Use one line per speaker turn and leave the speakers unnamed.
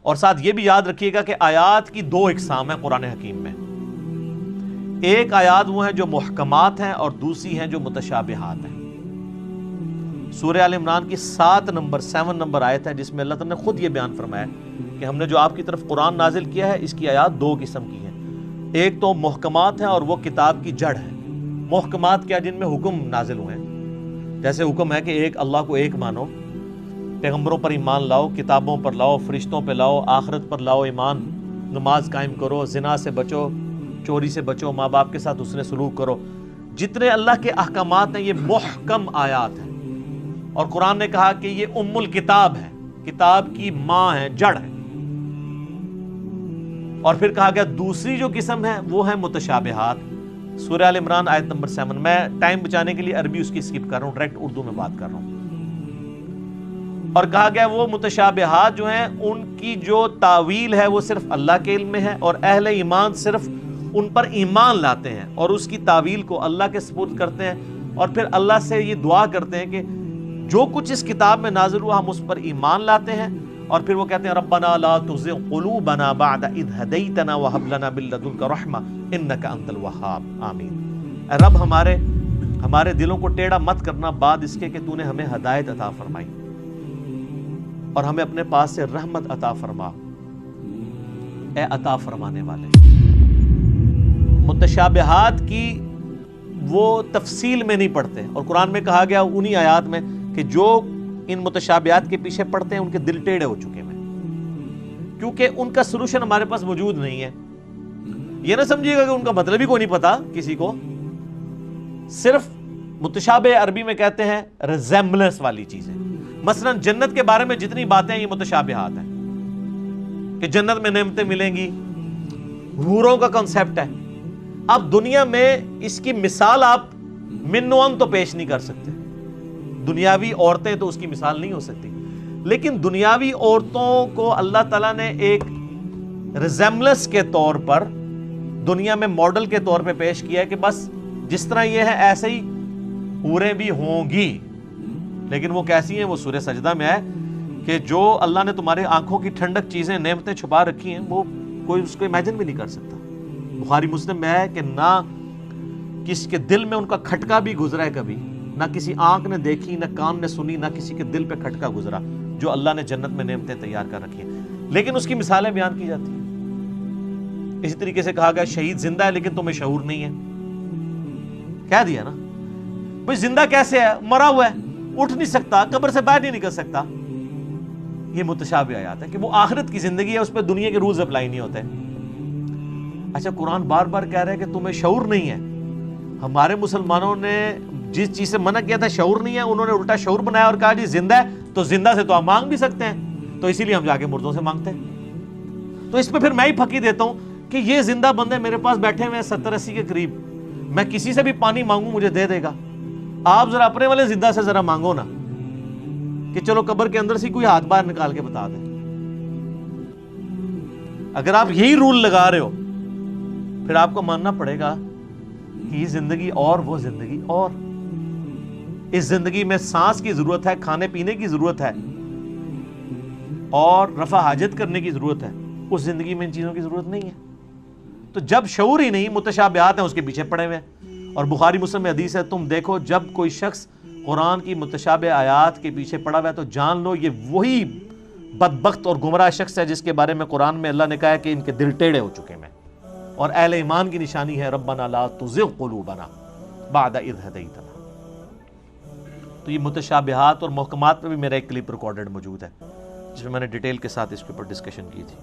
اور ساتھ یہ بھی یاد رکھیے گا کہ آیات کی دو اقسام ہیں قرآن حکیم میں. ایک آیات وہ ہیں جو محکمات ہیں اور دوسری ہیں جو متشابہات ہیں. سورہ آل عمران کی 7 نمبر آیت ہے جس میں اللہ تعالیٰ نے خود یہ بیان فرمایا کہ ہم نے جو آپ کی طرف قرآن نازل کیا ہے اس کی آیات دو قسم کی ہیں. ایک تو محکمات ہیں اور وہ کتاب کی جڑ ہے. محکمات کیا؟ جن میں حکم نازل ہوئے ہیں. جیسے حکم ہے کہ ایک اللہ کو ایک مانو، پیغمبروں پر ایمان لاؤ، کتابوں پر لاؤ، فرشتوں پہ لاؤ، آخرت پر لاؤ ایمان، نماز قائم کرو، زنا سے بچو، چوری سے بچو، ماں باپ کے ساتھ حسن سلوک کرو. جتنے اللہ کے احکامات ہیں یہ محکم آیات ہیں. اور قرآن نے کہا کہ یہ ام الکتاب ہے، کتاب کی ماں ہے، جڑ ہے. اور پھر کہا گیا دوسری جو قسم ہے وہ ہے متشابہات. سورہ آل عمران آیت نمبر 7. میں ٹائم بچانے کے لیے عربی اس کی اسکپ کر رہا ہوں، ڈائریکٹ اردو میں بات کر رہا ہوں. اور کہا گیا وہ متشابہات جو ہیں ان کی جو تاویل ہے وہ صرف اللہ کے علم میں ہے، اور اہل ایمان صرف ان پر ایمان لاتے ہیں اور اس کی تاویل کو اللہ کے سپرد کرتے ہیں، اور پھر اللہ سے یہ دعا کرتے ہیں کہ جو کچھ اس کتاب میں نازل ہوا ہم اس پر ایمان لاتے ہیں. اور پھر وہ کہتے ہیں ربنا لا تزغ قلوبنا بعد اذ ہدیتنا وہب لنا من لدنک رحمہ انک انت الوہاب. آمین. اے رب ہمارے دلوں کو ٹیڑھا مت کرنا بعد اس کے کہ تو نے ہمیں ہدایت عطا فرمائی، اور ہمیں اپنے پاس سے رحمت عطا فرما، اے عطا فرمانے والے. متشابہات کی وہ تفصیل میں نہیں پڑھتے، اور قرآن میں کہا گیا انہی آیات میں کہ جو ان متشابہات کے پیچھے پڑھتے ہیں ان کے دل ٹیڑھے ہو چکے ہیں، کیونکہ ان کا سلوشن ہمارے پاس موجود نہیں ہے. یہ نہ سمجھیے گا کہ ان کا مطلب ہی کوئی نہیں پتا کسی کو. صرف متشابہ عربی میں کہتے ہیں ریزیمبلنس والی چیزیں. مثلا جنت کے بارے میں جتنی باتیں ہیں یہ متشابہات ہیں کہ جنت میں نعمتیں ملیں گی، حوروں کا کنسیپٹ ہے. اب دنیا میں اس کی مثال آپ من و عن تو پیش نہیں کر سکتے. دنیاوی عورتیں تو اس کی مثال نہیں ہو سکتی، لیکن دنیاوی عورتوں کو اللہ تعالیٰ نے ایک ریزیمبلنس کے طور پر دنیا میں ماڈل کے طور پہ پیش کیا ہے کہ بس جس طرح یہ ہے ایسے ہی حوریں بھی ہوں گی. لیکن وہ کیسی ہیں؟ وہ سورہ سجدہ میں ہے کہ جو اللہ نے تمہارے آنکھوں کی ٹھنڈک چیزیں نعمتیں چھپا رکھی ہیں وہ کوئی اس کو امیجن بھی نہیں کر سکتا. بخاری مسلم میں ہے کہ نہ کسی کے دل میں ان کا کھٹکا بھی گزرا ہے کبھی، نہ کسی آنکھ نے دیکھی، نہ کان نے سنی، نہ کسی کے دل پہ کھٹکا گزرا جو اللہ نے جنت میں نعمتیں تیار کر رکھی ہیں. لیکن اس کی مثالیں بیان کی جاتی ہیں. اسی طریقے سے کہا گیا شہید زندہ ہے لیکن تمہیں شعور نہیں ہے. کہہ دیا نا بھئی زندہ کیسے ہے؟ مرا ہوا ہے، اٹھ نہیں سکتا، قبر سے باہر نہیں نکل سکتا. یہ متشابہ آیات ہے کہ وہ آخرت کی زندگی ہے، اس پہ دنیا کے رولز اپلائی نہیں ہوتے. اچھا قرآن بار بار کہہ رہا ہے کہ تمہیں شعور نہیں ہے. ہمارے مسلمانوں نے جس چیز سے منع کیا تھا شعور نہیں ہے، انہوں نے الٹا شعور بنایا اور کہا جی زندہ ہے تو زندہ سے تو ہم مانگ بھی سکتے ہیں، تو اسی لیے ہم جا کے مردوں سے مانگتے ہیں. تو اس پہ پھر میں ہی پھکی دیتا ہوں کہ یہ زندہ بندے میرے پاس بیٹھے ہوئے ہیں 70-80 کے قریب، میں کسی سے بھی پانی مانگوں مجھے دے دے گا. آپ ذرا اپنے والے زندہ سے ذرا مانگو نا کہ چلو قبر کے اندر سے کوئی ہاتھ باہر نکال کے بتا دے. اگر آپ یہی رول لگا رہے ہو پھر آپ کو ماننا پڑے گا کہ یہ زندگی اور وہ زندگی اور. اس زندگی میں سانس کی ضرورت ہے، کھانے پینے کی ضرورت ہے اور رفع حاجت کرنے کی ضرورت ہے. اس زندگی میں ان چیزوں کی ضرورت نہیں ہے. تو جب شعور ہی نہیں، متشابہات ہیں اس کے پیچھے پڑے ہوئے. اور بخاری مسلم میں حدیث ہے تم دیکھو جب کوئی شخص قرآن کی متشابہ آیات کے پیچھے پڑا ہوا ہے تو جان لو یہ وہی بدبخت اور گمراہ شخص ہے جس کے بارے میں قرآن میں اللہ نے کہا ہے کہ ان کے دل ٹیڑھے ہو چکے ہیں. اور اہل ایمان کی نشانی ہے ربنا لا تزغ قلوبنا بعد اذ ہدیتنا. تو یہ متشابہات اور محکمات پہ بھی میرا ایک کلپ ریکارڈڈ موجود ہے جس میں میں نے ڈیٹیل کے ساتھ اس کے اوپر ڈسکشن کی تھی.